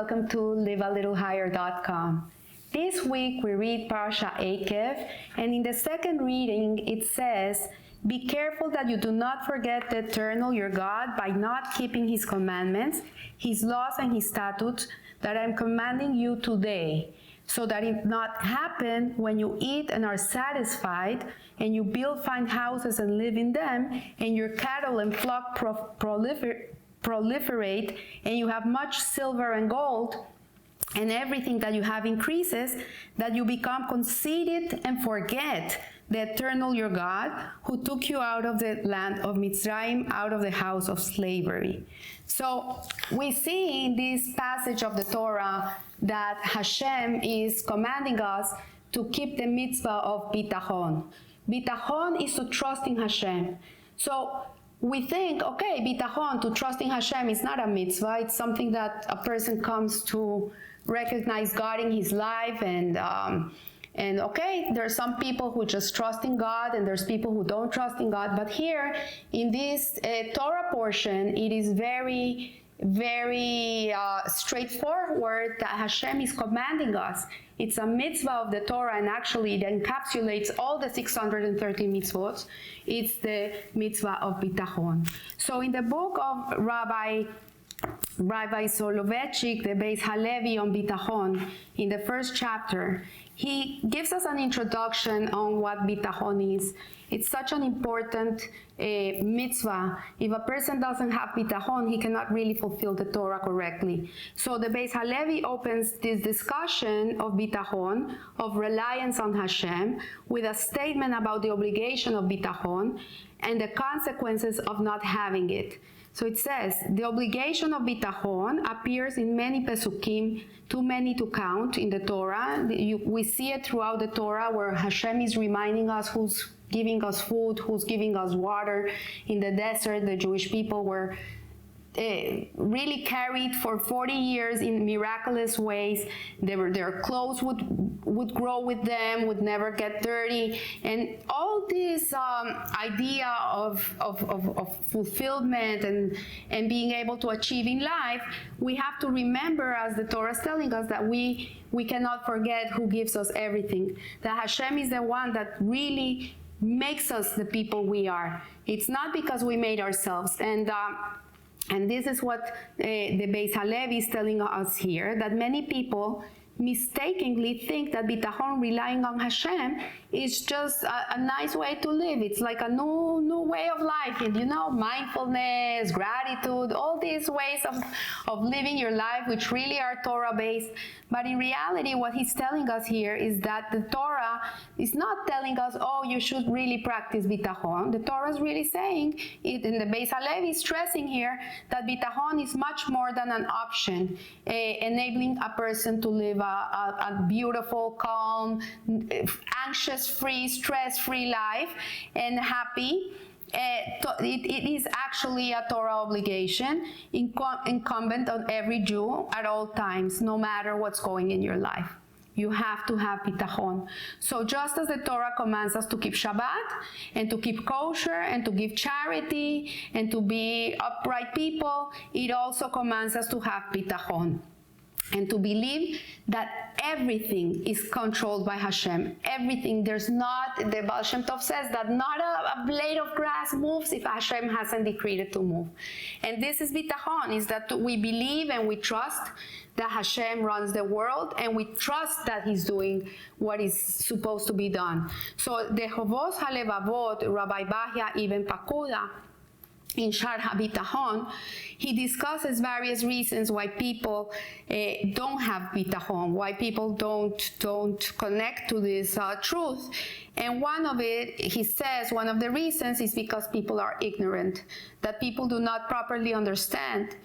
welcome to livealittlehigher.com. This week we read Parasha Eikev, and in the second reading it says, "Be careful that you do not forget the Eternal your God by not keeping His commandments, His laws and His statutes that I am commanding you today, so that it not happen when you eat and are satisfied, and you build fine houses and live in them, and your cattle and flock proliferate, and you have much silver and gold, and everything that you have increases, that you become conceited and forget the Eternal your God, who took you out of the land of Mitzrayim, out of the house of slavery." So we see in this passage of the Torah that Hashem is commanding us to keep the mitzvah of bitachon. Bitachon is to trust in Hashem. So we think, okay, bitachon, to trust in Hashem, is not a mitzvah. It's something that a person comes to recognize God in his life, and okay, there are some people who just trust in God, and there's people who don't trust in God. But here in this Torah portion, it is very straightforward that Hashem is commanding us. It's a mitzvah of the Torah, and actually it encapsulates all the 630 mitzvot. It's the mitzvah of bitachon. So in the book of Rabbi Soloveitchik, the Beis Halevi on bitachon, in the first chapter, he gives us an introduction on what bitachon is. It's such an important mitzvah. If a person doesn't have bitachon, he cannot really fulfill the Torah correctly. So the Beis Halevi opens this discussion of bitachon, of reliance on Hashem, with a statement about the obligation of bitachon and the consequences of not having it. So it says, the obligation of bitachon appears in many pesukim, too many to count, in the Torah. We see it throughout the Torah, where Hashem is reminding us who's giving us food, who's giving us water. In the desert, the Jewish people were really carried for 40 years in miraculous ways. Their clothes would grow with them, would never get dirty, and all this idea of fulfillment and being able to achieve in life, we have to remember, as the Torah is telling us, that we cannot forget who gives us everything. That Hashem is the one that really makes us the people we are. It's not because we made ourselves. And this is what the Beis Halevi is telling us here, that many people mistakenly think that bitachon, relying on Hashem, is just a nice way to live. It's like a new way of life, and mindfulness, gratitude, all these ways of living your life, which really are Torah-based. But in reality, what he's telling us here is that the Torah is not telling us, oh, you should really practice bitachon. The Torah is really saying, and the Beis Halevi is stressing here, that bitachon is much more than an option, enabling a person to live a beautiful, calm, anxious-free, stress-free life, and happy. It is actually a Torah obligation incumbent on every Jew at all times, no matter what's going in your life. You have to have bitachon. So just as the Torah commands us to keep Shabbat, and to keep kosher, and to give charity, and to be upright people, it also commands us to have bitachon, and to believe that everything is controlled by Hashem. Everything. There's not, the Baal Shem Tov says that not a blade of grass moves if Hashem hasn't decreed it to move. And this is bitachon, is that we believe and we trust that Hashem runs the world, and we trust that He's doing what is supposed to be done. So the Chovos HaLevavot, Rabbi Bahya Ibn Pakuda, in Shar HaBitachon, he discusses various reasons why people don't have bitachon, why people don't connect to this truth. And one of it, he says, one of the reasons is because people are ignorant, that people do not properly understand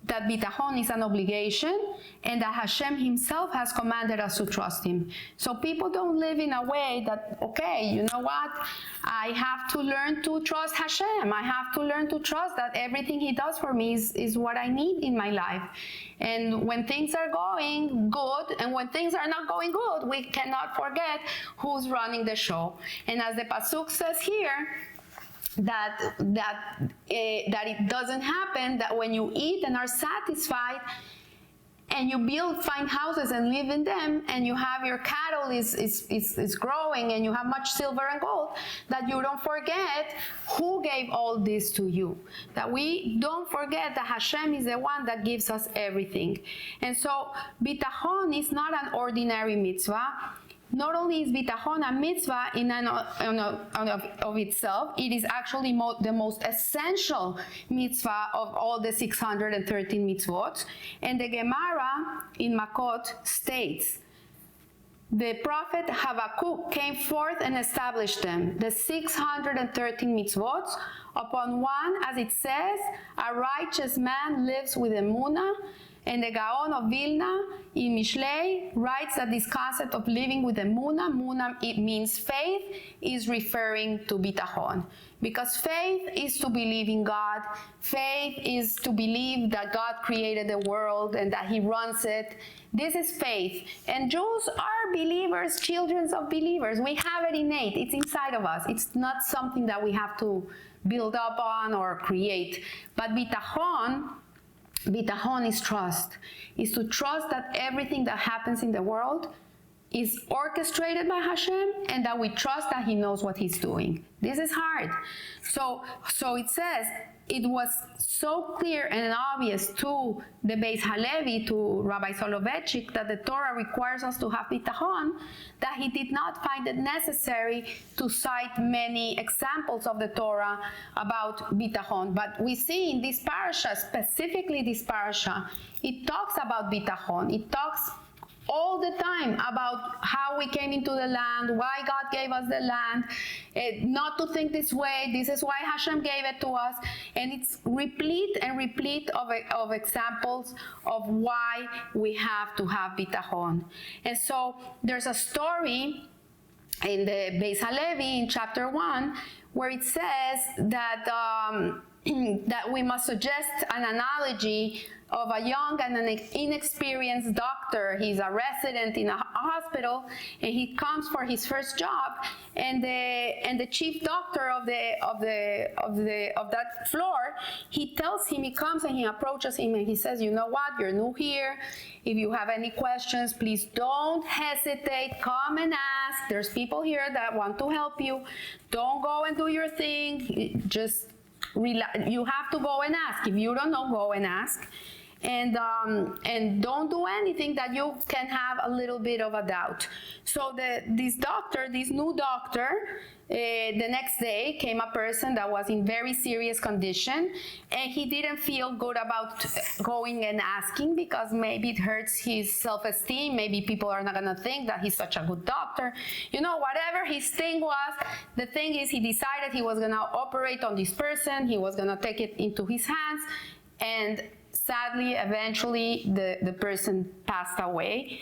that bitachon is an obligation, and that Hashem Himself has commanded us to trust Him. So people don't live in a way that, okay, you know what, I have to learn to trust Hashem. I have to learn to trust that everything He does for me is what I need in my life. And when things are going good, and when things are not going good, we cannot forget who's running the show. And as the Pasuk says here, that it doesn't happen, that when you eat and are satisfied, and you build fine houses and live in them, and you have your cattle is growing, and you have much silver and gold, that you don't forget who gave all this to you. That we don't forget that Hashem is the one that gives us everything. And so bitachon is not an ordinary mitzvah. Not only is bitachon a mitzvah in and of itself, it is actually the most essential mitzvah of all the 613 mitzvot. And the Gemara in Makot states, the prophet Habakkuk came forth and established them, the 613 mitzvot, upon one, as it says, a righteous man lives with emunah. And the Gaon of Vilna in Mishlei writes that this concept of living with emunah, it means faith, is referring to bitachon. Because faith is to believe in God. Faith is to believe that God created the world and that He runs it. This is faith. And Jews are believers, children of believers. We have it innate. It's inside of us. It's not something that we have to build up on or create. But bitachon is trust. Is to trust that everything that happens in the world is orchestrated by Hashem, and that we trust that He knows what He's doing. This is hard. So it says, it was so clear and obvious to the Beis Halevi, to Rabbi Soloveitchik, that the Torah requires us to have bitachon, that he did not find it necessary to cite many examples of the Torah about bitachon. But we see in this parasha, specifically this parasha, it talks about bitachon. It talks all the time about how we came into the land, why God gave us the land, not to think this way, this is why Hashem gave it to us. And it's replete and replete of examples of why we have to have bitachon. And so there's a story in the Beis Halevi in chapter 1 where it says that that we must suggest an analogy of a young and an inexperienced doctor. He's a resident in a hospital, and he comes for his first job, and the chief doctor of that floor, he tells him, he comes and he approaches him and he says, you know what, you're new here. If you have any questions, please don't hesitate, come and ask. There's people here that want to help you. Don't go and do your thing. Just you have to go and ask. If you don't know, go and ask. And don't do anything that you can have a little bit of a doubt. So this new doctor, the next day came a person that was in very serious condition, and he didn't feel good about going and asking because maybe it hurts his self-esteem. Maybe people are not going to think that he's such a good doctor. You know, whatever his thing was, the thing is he decided he was going to operate on this person. He was going to take it into his hands, and sadly, eventually, the person passed away,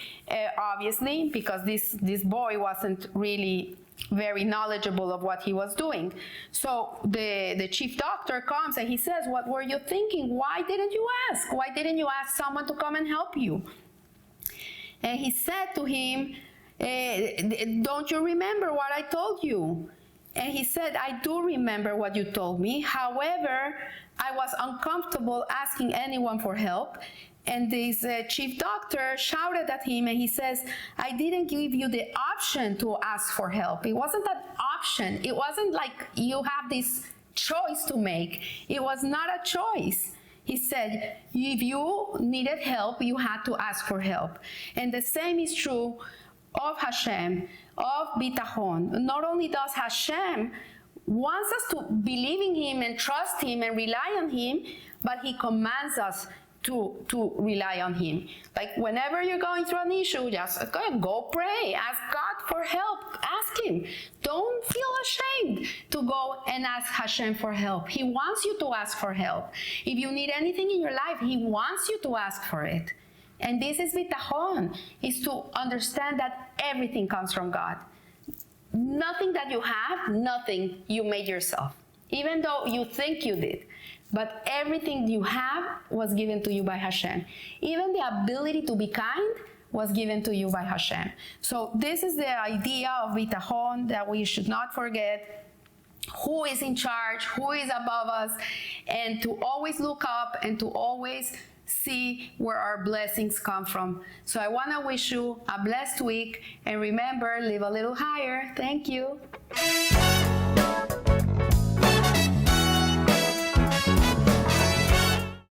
obviously, because this boy wasn't really very knowledgeable of what he was doing. So the chief doctor comes and he says, what were you thinking? Why didn't you ask? Why didn't you ask someone to come and help you? And he said to him, don't you remember what I told you? And he said, I do remember what you told me. However, I was uncomfortable asking anyone for help. And this chief doctor shouted at him and he says, I didn't give you the option to ask for help. It wasn't an option. It wasn't like you have this choice to make. It was not a choice. He said, if you needed help, you had to ask for help. And the same is true of Hashem, of bitachon. Not only does Hashem wants us to believe in Him and trust Him and rely on Him, but He commands us to rely on Him. Like whenever you're going through an issue, just go pray, ask God for help, ask Him. Don't feel ashamed to go and ask Hashem for help. He wants you to ask for help. If you need anything in your life, He wants you to ask for it. And this is bitachon, is to understand that everything comes from God. Nothing that you have, nothing you made yourself, even though you think you did. But everything you have was given to you by Hashem. Even the ability to be kind was given to you by Hashem. So this is the idea of bitachon, that we should not forget who is in charge, who is above us, and to always look up and to always see where our blessings come from. So I want to wish you a blessed week, and remember, live a little higher. Thank you.